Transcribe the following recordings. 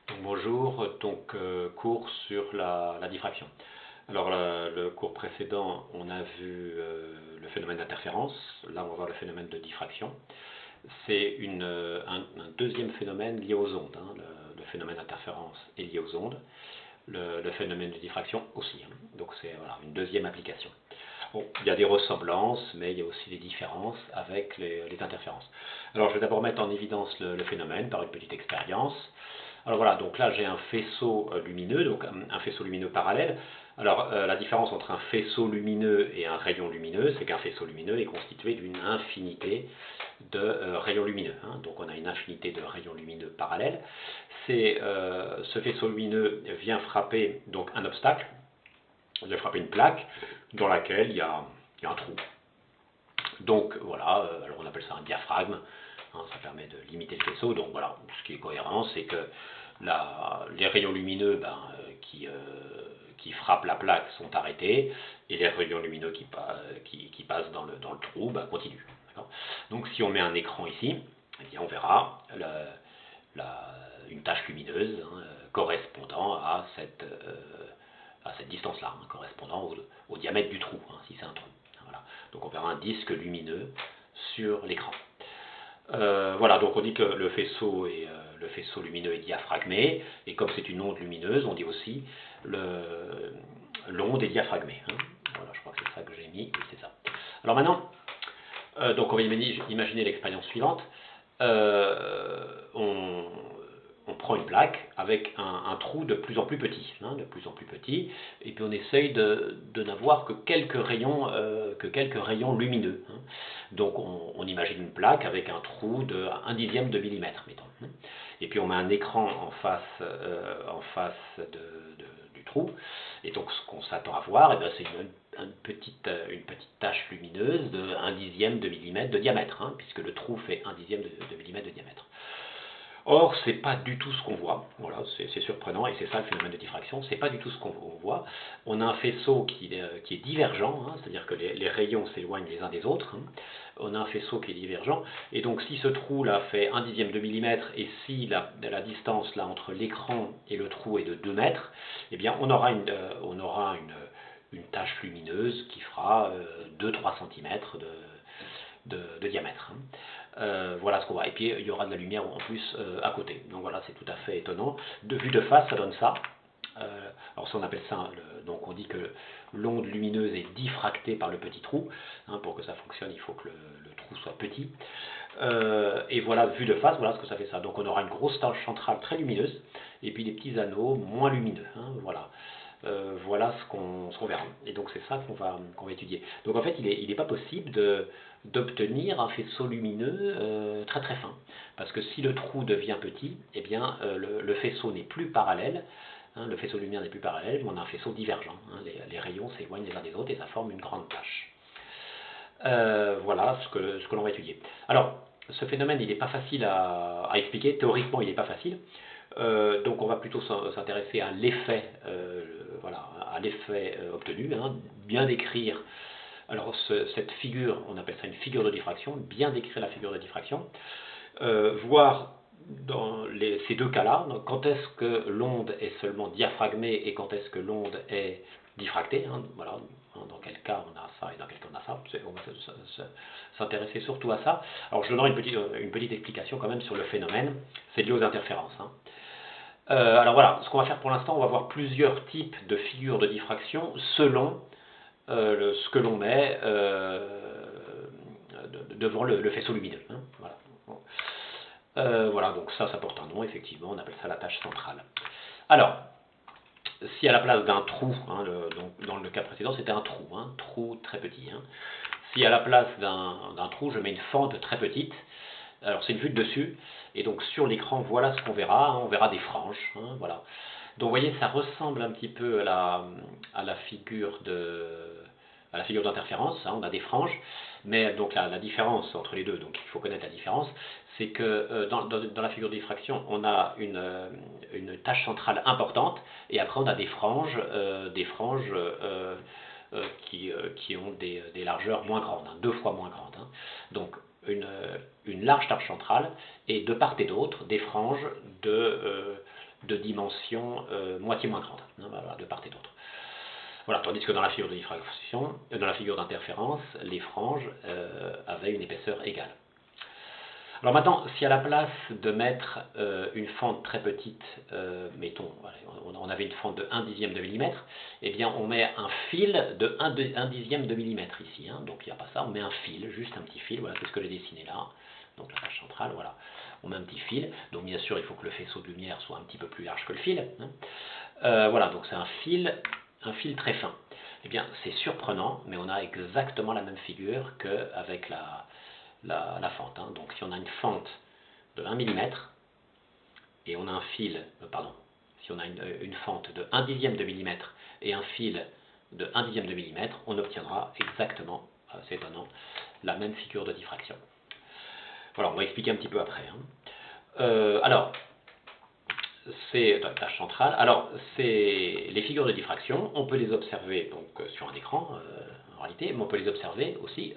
Donc, bonjour, cours sur la diffraction. Alors le cours précédent, on a vu le phénomène d'interférence, là on va voir le phénomène de diffraction. C'est un deuxième phénomène lié aux ondes, hein. Le phénomène d'interférence est lié aux ondes, le phénomène de diffraction aussi, hein. Donc c'est voilà, une deuxième application. Bon, il y a des ressemblances, mais il y a aussi des différences avec les interférences. Alors je vais d'abord mettre en évidence le phénomène par une petite expérience. Alors voilà, donc là j'ai un faisceau lumineux, donc un faisceau lumineux parallèle. Alors la différence entre un faisceau lumineux et un rayon lumineux, c'est qu'un faisceau lumineux est constitué d'une infinité de rayons lumineux, hein. Donc on a une infinité de rayons lumineux parallèles. Ce faisceau lumineux vient frapper donc un obstacle, vient frapper une plaque dans laquelle il y a un trou. Donc voilà, alors on appelle ça un diaphragme, hein, ça permet de limiter le faisceau. Donc voilà, ce qui est cohérent, c'est que les rayons lumineux qui frappent la plaque sont arrêtés et les rayons lumineux qui passent dans le trou continuent. Donc si on met un écran ici, eh bien, on verra une tache lumineuse, hein, correspondant à cette distance-là, hein, correspondant au diamètre du trou, hein, si c'est un trou. Voilà. Donc on verra un disque lumineux sur l'écran. Voilà, donc on dit que le faisceau lumineux est diaphragmé, et comme c'est une onde lumineuse, on dit aussi l'onde est diaphragmée, hein. Voilà, je crois que c'est ça que j'ai mis, oui, c'est ça. Alors maintenant, donc on va imaginer l'expérience suivante. On prend une plaque avec un trou de plus en plus petit, hein, de plus en plus petit, et puis on essaye de n'avoir que quelques rayons lumineux, hein. Donc on imagine une plaque avec un trou de 1/10 de millimètre, mettons, hein. Et puis on met un écran en face du trou, et donc ce qu'on s'attend à voir, eh c'est une petite tache lumineuse de 1/10 de millimètre de diamètre, hein, puisque le trou fait 1/10 de millimètre de diamètre. Or, c'est pas du tout ce qu'on voit. Voilà, c'est surprenant, et c'est ça le phénomène de diffraction. C'est pas du tout ce qu'on voit. On a un faisceau qui est divergent, hein, c'est-à-dire que les rayons s'éloignent les uns des autres, hein. On a un faisceau qui est divergent, et donc si ce trou là fait 1/10 de millimètre, et si la distance là entre l'écran et le trou est de 2 mètres, eh bien on aura une tache lumineuse qui fera 2-3 cm de diamètre, hein. Voilà ce qu'on voit. Et puis il y aura de la lumière en plus à côté. Donc voilà, c'est tout à fait étonnant. De vue de face, ça donne ça. Alors ça, on appelle ça, donc on dit que l'onde lumineuse est diffractée par le petit trou, hein. Pour que ça fonctionne, il faut que le trou soit petit. Et voilà, vue de face, voilà ce que ça fait ça. Donc on aura une grosse tache centrale très lumineuse, et puis des petits anneaux moins lumineux, hein, voilà. Voilà ce qu'on verra. Et donc c'est ça qu'on va étudier. Donc en fait, il n'est pas possible d'obtenir un faisceau lumineux très très fin. Parce que si le trou devient petit, eh bien le faisceau n'est plus parallèle, hein, le faisceau de lumière n'est plus parallèle, mais on a un faisceau divergent, hein. Les rayons s'éloignent les uns des autres et ça forme une grande tache. Voilà ce que l'on va étudier. Alors, ce phénomène, il n'est pas facile à expliquer. Théoriquement, il n'est pas facile. Donc on va plutôt s'intéresser à l'effet, voilà, à l'effet obtenu, hein, bien décrire. Alors cette figure, on appelle ça une figure de diffraction, bien décrire la figure de diffraction, voir dans ces deux cas-là, quand est-ce que l'onde est seulement diaphragmée et quand est-ce que l'onde est diffractée, hein, voilà, dans quel cas on a ça et dans quel cas on a ça. On va s'intéresser surtout à ça. Alors je donnerai une petite explication quand même sur le phénomène, c'est lié aux interférences, hein. Alors voilà, ce qu'on va faire pour l'instant, on va voir plusieurs types de figures de diffraction selon ce que l'on met devant le faisceau lumineux, hein. Voilà. Bon. Voilà, donc ça porte un nom, effectivement, on appelle ça la tache centrale. Alors, si à la place d'un trou, hein, donc dans le cas précédent c'était un trou, hein, trou très petit, hein. Si à la place d'un trou je mets une fente très petite, alors c'est une vue de dessus, et donc sur l'écran voilà ce qu'on verra, hein, on verra des franges, hein, voilà. Donc vous voyez, ça ressemble un petit peu à la figure d'interférence, hein, on a des franges, mais donc la différence entre les deux, donc il faut connaître la différence, c'est que dans la figure de diffraction, on a une tache centrale importante, et après on a des franges qui ont des largeurs moins grandes, hein, 2 fois moins grandes, hein. Donc une large tache centrale, et de part et d'autre des franges de dimension moitié moins grande, hein, voilà, de part et d'autre. Voilà, tandis que dans la figure de diffraction, dans la figure d'interférence, les franges avaient une épaisseur égale. Alors maintenant, si à la place de mettre une fente très petite, mettons, on avait une fente de 1/10 de millimètre, eh bien on met un fil de 1/10 de millimètre ici, hein, donc il n'y a pas ça, on met un fil, juste un petit fil, voilà, c'est ce que j'ai dessiné là, donc la tâche centrale, voilà, on met un petit fil, donc bien sûr il faut que le faisceau de lumière soit un petit peu plus large que le fil, hein. Voilà, donc c'est un fil très fin. Eh bien c'est surprenant, mais on a exactement la même figure qu'avec la fente, hein. Donc si on a une fente de 1 mm et on a un fil, pardon, si on a une fente de 1/10 de millimètre et un fil de 1/10 de millimètre, on obtiendra exactement, c'est étonnant, la même figure de diffraction. Voilà, on va expliquer un petit peu après, hein. Alors, c'est la tâche centrale. Alors, les figures de diffraction, on peut les observer donc sur un écran, en réalité, mais on peut les observer aussi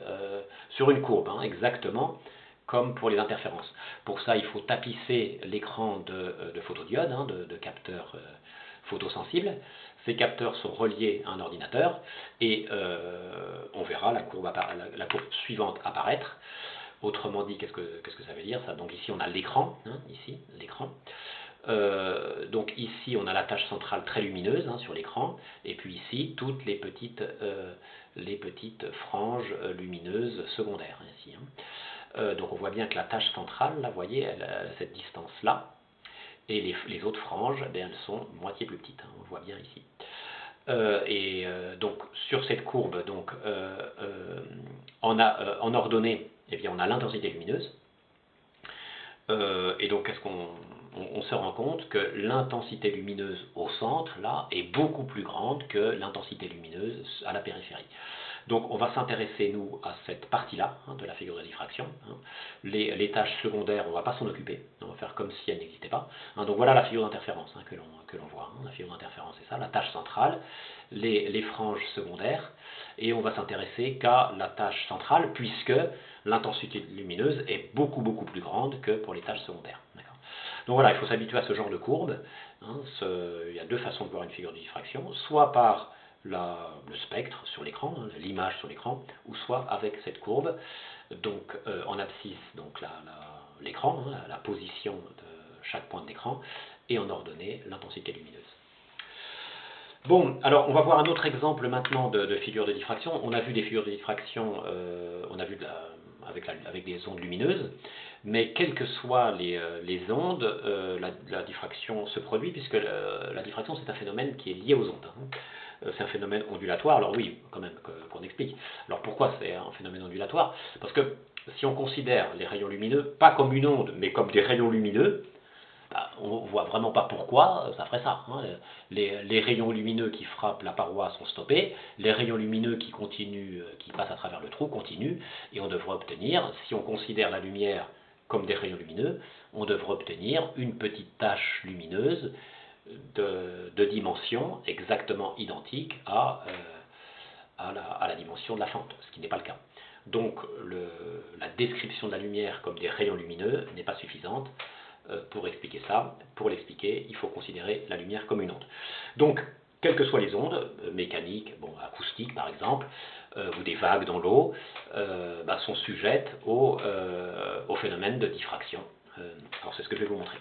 sur une courbe, hein, exactement comme pour les interférences. Pour ça, il faut tapisser l'écran de photodiodes, hein, de capteurs photosensibles. Ces capteurs sont reliés à un ordinateur et on verra la courbe suivante apparaître. Autrement dit, qu'est-ce que ça veut dire ça? Donc ici, on a l'écran, hein, ici, l'écran. Donc ici on a la tâche centrale très lumineuse, hein, sur l'écran, et puis ici toutes les petites franges lumineuses secondaires, ici, hein. Donc on voit bien que la tâche centrale, là, vous voyez, elle a cette distance là, et les autres franges, eh bien, elles sont moitié plus petites, hein, on le voit bien ici. Donc sur cette courbe, donc, en ordonnée, eh bien, on a l'intensité lumineuse. Et donc, qu'est-ce on se rend compte que l'intensité lumineuse au centre, là, est beaucoup plus grande que l'intensité lumineuse à la périphérie. Donc, on va s'intéresser, nous, à cette partie-là, hein, de la figure de diffraction, hein. Les tâches secondaires, on ne va pas s'en occuper, on va faire comme si elles n'existaient pas, hein. Donc, voilà la figure d'interférence, hein, que l'on voit, hein. La figure d'interférence, c'est ça, la tâche centrale, les franges secondaires, et on va s'intéresser qu'à la tâche centrale, puisque l'intensité lumineuse est beaucoup plus grande que pour les tâches secondaires. Donc voilà, il faut s'habituer à ce genre de courbe, hein. Il y a deux façons de voir une figure de diffraction, soit par le spectre sur l'écran, hein, l'image sur l'écran, ou soit avec cette courbe, donc en abscisse, donc l'écran, hein, la position de chaque point de l'écran, et en ordonnée, l'intensité lumineuse. Bon, alors on va voir un autre exemple maintenant de figure de diffraction. On a vu des figures de diffraction, on a vu avec des ondes lumineuses, mais quelles que soient les ondes, la diffraction se produit, puisque la diffraction c'est un phénomène qui est lié aux ondes, hein. C'est un phénomène ondulatoire, alors oui, quand même, qu'on explique. Alors pourquoi c'est un phénomène ondulatoire? Parce que si on considère les rayons lumineux, pas comme une onde, mais comme des rayons lumineux, on ne voit vraiment pas pourquoi ça ferait ça, hein. Les rayons lumineux qui frappent la paroi sont stoppés, les rayons lumineux qui continuent, qui passent à travers le trou continuent, et on devrait obtenir, si on considère la lumière comme des rayons lumineux, on devrait obtenir une petite tache lumineuse de dimension exactement identique à la dimension de la fente, ce qui n'est pas le cas. Donc la description de la lumière comme des rayons lumineux n'est pas suffisante. Pour expliquer ça, pour l'expliquer, il faut considérer la lumière comme une onde. Donc, quelles que soient les ondes, mécaniques, acoustiques par exemple, ou des vagues dans l'eau, sont sujettes au phénomène de diffraction. Alors c'est ce que je vais vous montrer.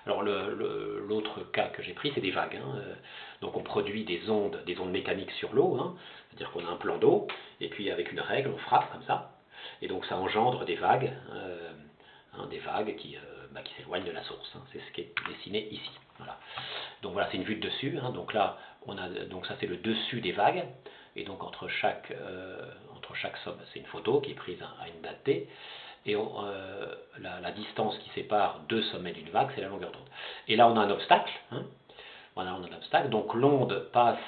Alors l'autre cas que j'ai pris, c'est des vagues, hein. Donc on produit des ondes mécaniques sur l'eau, hein. C'est-à-dire qu'on a un plan d'eau, et puis avec une règle, on frappe comme ça, et donc ça engendre des vagues, des vagues qui s'éloignent de la source, hein. C'est ce qui est dessiné ici. Voilà. Donc voilà, c'est une vue de dessus, hein. Donc là, donc ça c'est le dessus des vagues, et donc entre chaque somme, c'est une photo qui est prise à une date t, et la distance qui sépare deux sommets d'une vague, c'est la longueur d'onde. Et là on a un obstacle, hein. Voilà, on a un obstacle, donc l'onde passe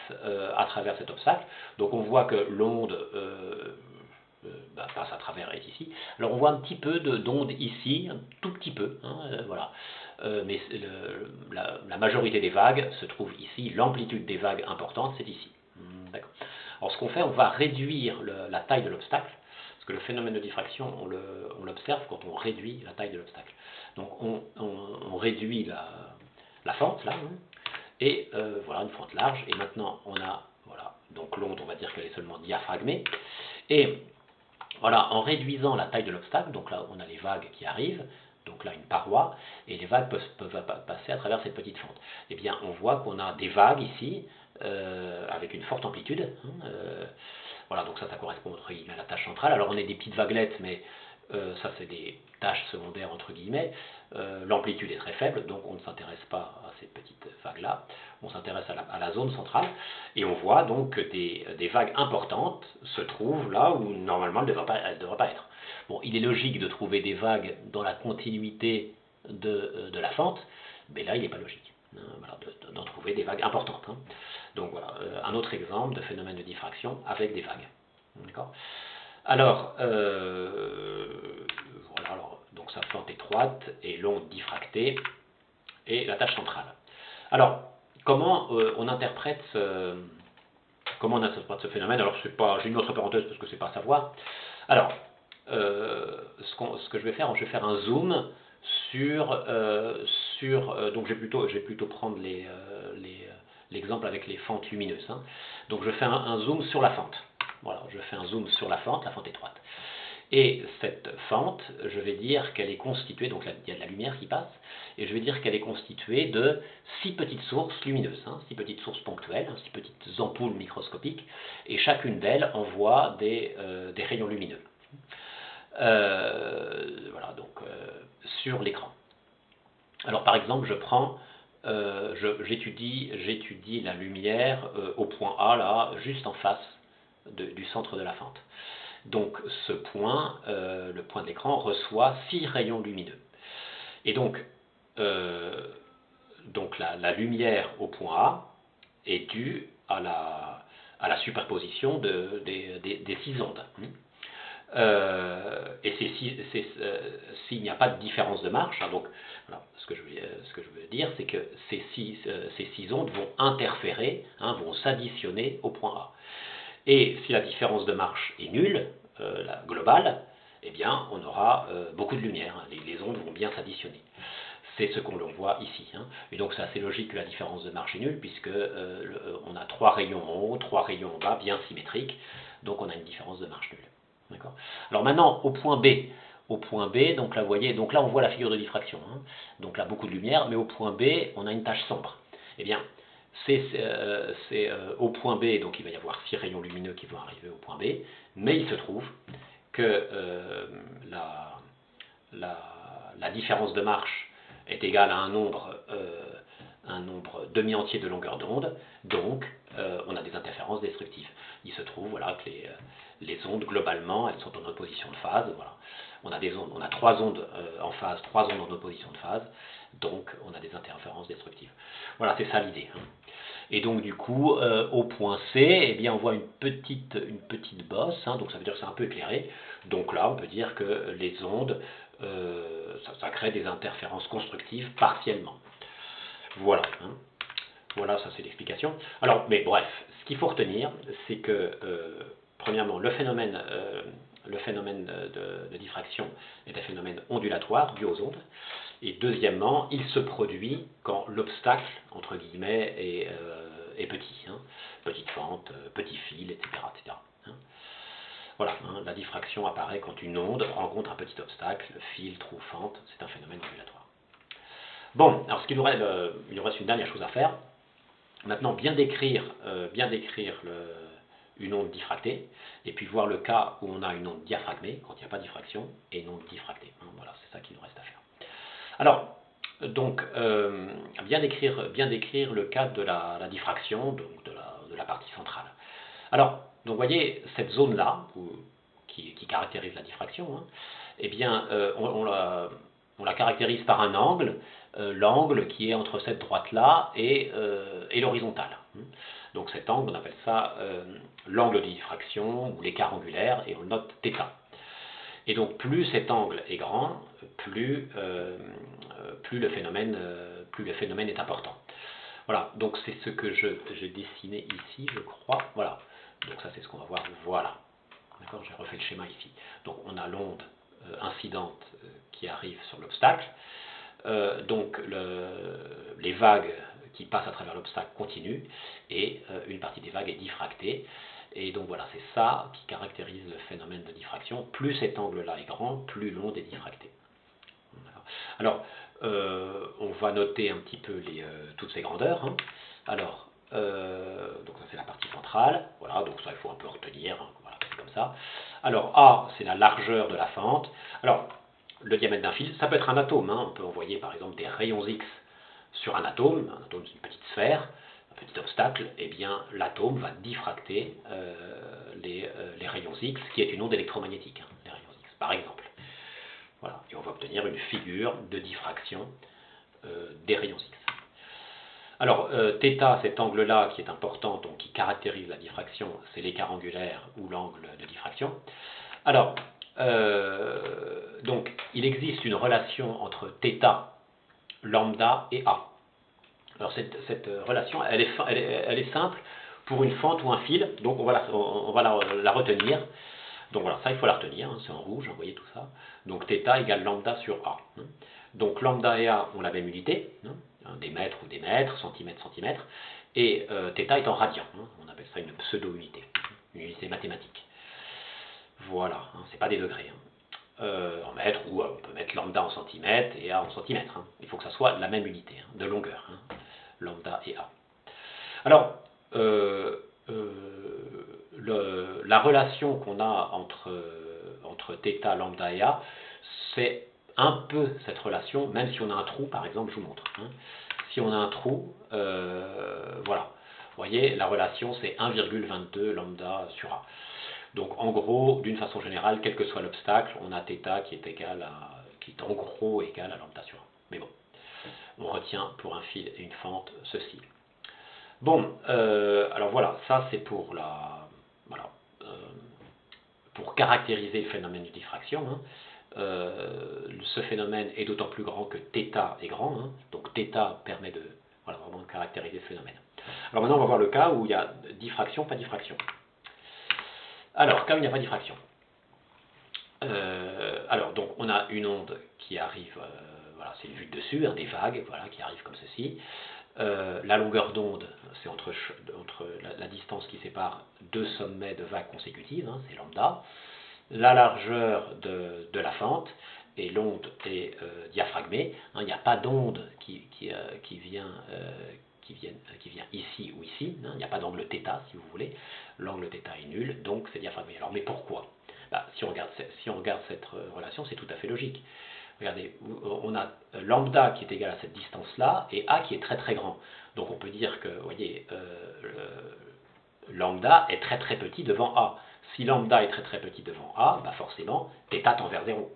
à travers cet obstacle, donc on voit que l'onde passe à travers ici. Alors on voit un petit peu d'onde ici, un tout petit peu, hein, voilà. Mais la majorité des vagues se trouve ici, l'amplitude des vagues importantes c'est ici. D'accord. Alors ce qu'on fait, on va réduire la taille de l'obstacle, parce que le phénomène de diffraction, on l'observe quand on réduit la taille de l'obstacle. Donc on réduit la fente là, hein, et voilà une fente large. Et maintenant on a, voilà, donc l'onde, on va dire qu'elle est seulement diaphragmée. Et voilà, en réduisant la taille de l'obstacle, donc là on a les vagues qui arrivent, donc là une paroi, et les vagues peuvent passer à travers cette petite fente. Eh bien on voit qu'on a des vagues ici, avec une forte amplitude, hein, voilà, donc ça correspond entre guillemets à la tâche centrale. Alors on a des petites vaguelettes, mais ça c'est des tâches secondaires entre guillemets. L'amplitude est très faible, donc on ne s'intéresse pas à ces petites vagues-là. On s'intéresse à la zone centrale, et on voit donc que des vagues importantes se trouvent là où normalement elles ne devraient pas être. Bon, il est logique de trouver des vagues dans la continuité de la fente, mais là il n'est pas logique, hein, voilà, d'en trouver des vagues importantes, hein. Donc voilà, un autre exemple de phénomène de diffraction avec des vagues. D'accord. Alors, voilà, alors, donc sa fente étroite et l'onde diffractée et la tâche centrale. Alors, comment on interprète ce phénomène? Alors, j'ai une autre parenthèse parce que c'est pas à savoir. Alors, ce que je vais faire un zoom donc je vais plutôt prendre l'exemple avec les fentes lumineuses, hein. Donc je fais un zoom sur la fente. Voilà, je fais un zoom sur la fente étroite. Et cette fente, je vais dire qu'elle est constituée, donc là, il y a de la lumière qui passe, et je vais dire qu'elle est constituée de 6 petites sources lumineuses, hein, 6 petites sources ponctuelles, 6 petites ampoules microscopiques, et chacune d'elles envoie des rayons lumineux. Voilà, donc sur l'écran. Alors par exemple, j'étudie la lumière au point A, là, juste en face du centre de la fente. Donc ce point, le point de l'écran, reçoit 6 rayons lumineux. Et donc la lumière au point A est due à la superposition des 6 ondes. Et s'il n'y a pas de différence de marche, hein, donc voilà, ce que je veux dire, c'est que ces six ondes vont interférer, hein, vont s'additionner au point A. Et si la différence de marche est nulle, la globale, eh bien on aura beaucoup de lumière, hein, les ondes vont bien s'additionner. C'est ce qu'on voit ici, hein. Et donc c'est assez logique que la différence de marche est nulle, puisque on a 3 rayons en haut, 3 rayons en bas, bien symétriques, donc on a une différence de marche nulle. D'accord. Alors maintenant, au point B, donc là, vous voyez, donc là on voit la figure de diffraction, hein. Donc là beaucoup de lumière, mais au point B, on a une tache sombre. Eh bien, c'est au point B, donc il va y avoir 6 rayons lumineux qui vont arriver au point B, mais il se trouve que la différence de marche est égale à un nombre demi-entier de longueur d'onde, donc on a des interférences destructives. Il se trouve, voilà, que les ondes, globalement, elles sont en opposition de phase. Voilà. On a 3 ondes en phase, 3 ondes en opposition de phase, donc on a des interférences destructives. Voilà, c'est ça l'idée, hein. Et donc du coup, au point C, eh bien, on voit une petite bosse, hein, donc ça veut dire que c'est un peu éclairé. Donc là, on peut dire que les ondes, ça crée des interférences constructives partiellement. Voilà, hein. Voilà, ça c'est l'explication. Alors, mais bref, ce qu'il faut retenir, c'est que, premièrement, le phénomène de diffraction est un phénomène ondulatoire dû aux ondes. Et deuxièmement, il se produit quand l'obstacle, entre guillemets, est petit, hein. Petite fente, petit fil, etc. etc. hein. Voilà, hein, la diffraction apparaît quand une onde rencontre un petit obstacle, fil, trou, fente, c'est un phénomène ondulatoire. Bon, alors il nous reste une dernière chose à faire. Maintenant, bien décrire une onde diffractée, et puis voir le cas où on a une onde diaphragmée, quand il n'y a pas de diffraction, et une onde diffractée. Voilà, c'est ça qu'il nous reste à faire. Alors, donc, bien décrire le cas de la diffraction, donc de la partie centrale. Alors, donc, vous voyez, cette zone-là, qui caractérise la diffraction, hein, eh bien, on la caractérise par un angle, l'angle qui est entre cette droite-là et l'horizontale. Donc cet angle, on appelle ça l'angle de diffraction ou l'écart angulaire, et on le note θ. Et donc plus cet angle est grand, plus le phénomène est important. Voilà, donc c'est ce que j'ai dessiné ici, je crois. Voilà, donc ça c'est ce qu'on va voir. Voilà, d'accord, j'ai refait le schéma ici. Donc on a l'onde incidente qui arrive sur l'obstacle. Donc les vagues qui passent à travers l'obstacle continuent et une partie des vagues est diffractée. Et donc voilà, c'est ça qui caractérise le phénomène de diffraction. Plus cet angle-là est grand, plus l'onde est diffractée. Alors, on va noter un petit peu toutes ces grandeurs. Hein. Alors, donc ça c'est la partie centrale. Voilà, donc ça il faut un peu retenir. Hein. Voilà, c'est comme ça. Alors, A, c'est la largeur de la fente. Alors, le diamètre d'un fil, ça peut être un atome. Hein. On peut envoyer par exemple des rayons X sur un atome. Un atome, c'est une petite sphère, un petit obstacle. Eh bien, l'atome va diffracter les rayons X, qui est une onde électromagnétique. Hein, les rayons X, par exemple. Voilà, et on va obtenir une figure de diffraction des rayons X. Alors, θ, cet angle-là qui est important, donc qui caractérise la diffraction, c'est l'écart angulaire ou l'angle de diffraction. Alors, donc, il existe une relation entre θ, lambda et A. Alors, cette relation, elle est simple pour une fente ou un fil, donc on va la retenir. Donc voilà, ça il faut la retenir, hein, c'est en rouge, vous voyez tout ça. Donc θ égale lambda sur A. Hein. Donc lambda et A ont la même unité, hein, des mètres ou des mètres, centimètres, centimètres, et θ est en radian, hein, on appelle ça une pseudo-unité, une unité mathématique. Voilà, hein, c'est pas des degrés. Hein. En mètres, ou on peut mettre lambda en centimètres et A en centimètres. Hein. Il faut que ça soit la même unité hein, de longueur, hein, lambda et A. Alors, la relation qu'on a entre θ, lambda et A, c'est un peu cette relation, même si on a un trou, par exemple, je vous montre. Hein. Si on a un trou, voilà, vous voyez, la relation c'est 1,22 lambda sur A. Donc en gros, d'une façon générale, quel que soit l'obstacle, on a θ qui est en gros égal à lambda sur A. Mais bon, on retient pour un fil et une fente ceci. Bon, alors voilà, ça c'est pour pour caractériser le phénomène de diffraction. Hein. Ce phénomène est d'autant plus grand que θ est grand, hein. Donc θ permet de vraiment caractériser ce phénomène. Alors maintenant on va voir le cas où il y a diffraction, pas diffraction. Alors, cas où il n'y a pas diffraction. Alors, donc on a une onde qui arrive, voilà, c'est une vue de dessus, hein, des vagues, voilà, qui arrivent comme ceci. La longueur d'onde, c'est entre la distance qui sépare deux sommets de vagues consécutives, hein, c'est lambda. La largeur de la fente, et l'onde est diaphragmée. Hein, il n'y a pas d'onde qui vient ici ou ici. Hein, il n'y a pas d'angle θ, si vous voulez. L'angle θ est nul, donc c'est diaphragmé. Alors, mais pourquoi? Si on regarde cette relation, c'est tout à fait logique. Regardez, on a lambda qui est égal à cette distance-là, et A qui est très très grand. Donc on peut dire que, vous voyez, lambda est très très petit devant A. Si lambda est très très petit devant A, forcément, θ tend vers 0.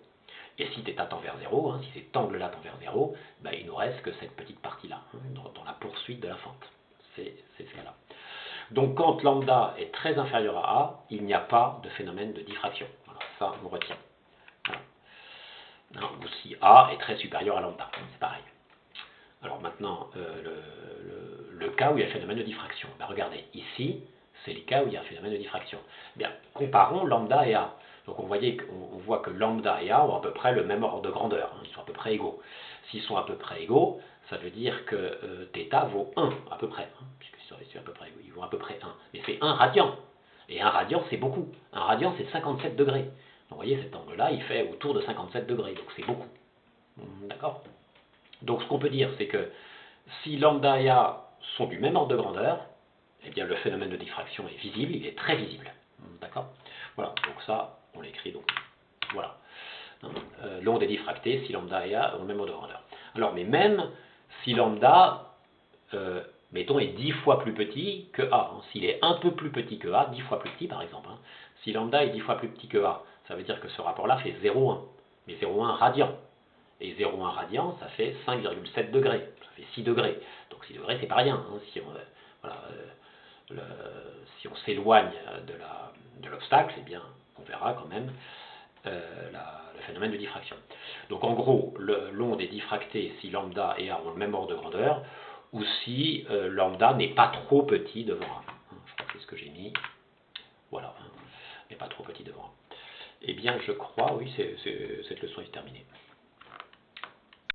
Et si θ tend vers 0, hein, si cet angle-là tend vers 0, il ne nous reste que cette petite partie-là, hein, dans la poursuite de la fente. C'est ce cas-là. Donc quand lambda est très inférieur à A, il n'y a pas de phénomène de diffraction. Voilà, ça on retient. Voilà. Ou si A est très supérieur à lambda, c'est pareil. Alors maintenant, le cas où il y a un phénomène de diffraction. Regardez, ici, c'est le cas où il y a un phénomène de diffraction. Bien, comparons lambda et A. Donc on voit que lambda et A ont à peu près le même ordre de grandeur, hein, ils sont à peu près égaux. S'ils sont à peu près égaux, ça veut dire que θ vaut 1 à peu près, hein, puisqu'ils sont à peu près égaux, ils vont à peu près 1. Mais c'est 1 radian, et 1 radian c'est beaucoup. 1 radian c'est 57 degrés. Donc vous voyez, cet angle-là, il fait autour de 57 degrés, donc c'est beaucoup. D'accord? Donc ce qu'on peut dire, c'est que si lambda et A sont du même ordre de grandeur, eh bien le phénomène de diffraction est visible, il est très visible. D'accord? Voilà, donc ça, on l'écrit donc. Voilà. L'onde est diffractée si lambda et A ont le même ordre de grandeur. Alors, mais même si lambda, mettons, est 10 fois plus petit que A, hein, s'il est un peu plus petit que A, 10 fois plus petit par exemple, hein, si lambda est 10 fois plus petit que A, ça veut dire que ce rapport-là fait 0,1, mais 0,1 radian. Et 0,1 radian, ça fait 5,7 degrés, ça fait 6 degrés. Donc 6 degrés, c'est pas rien. Hein, si on s'éloigne de l'obstacle, eh bien, on verra quand même le phénomène de diffraction. Donc en gros, l'onde est diffractée si lambda et A ont le même ordre de grandeur, ou si lambda n'est pas trop petit devant A. Je crois que c'est ce que j'ai mis. Voilà, n'est pas trop petit devant A. Eh bien, je crois, oui, cette leçon est terminée.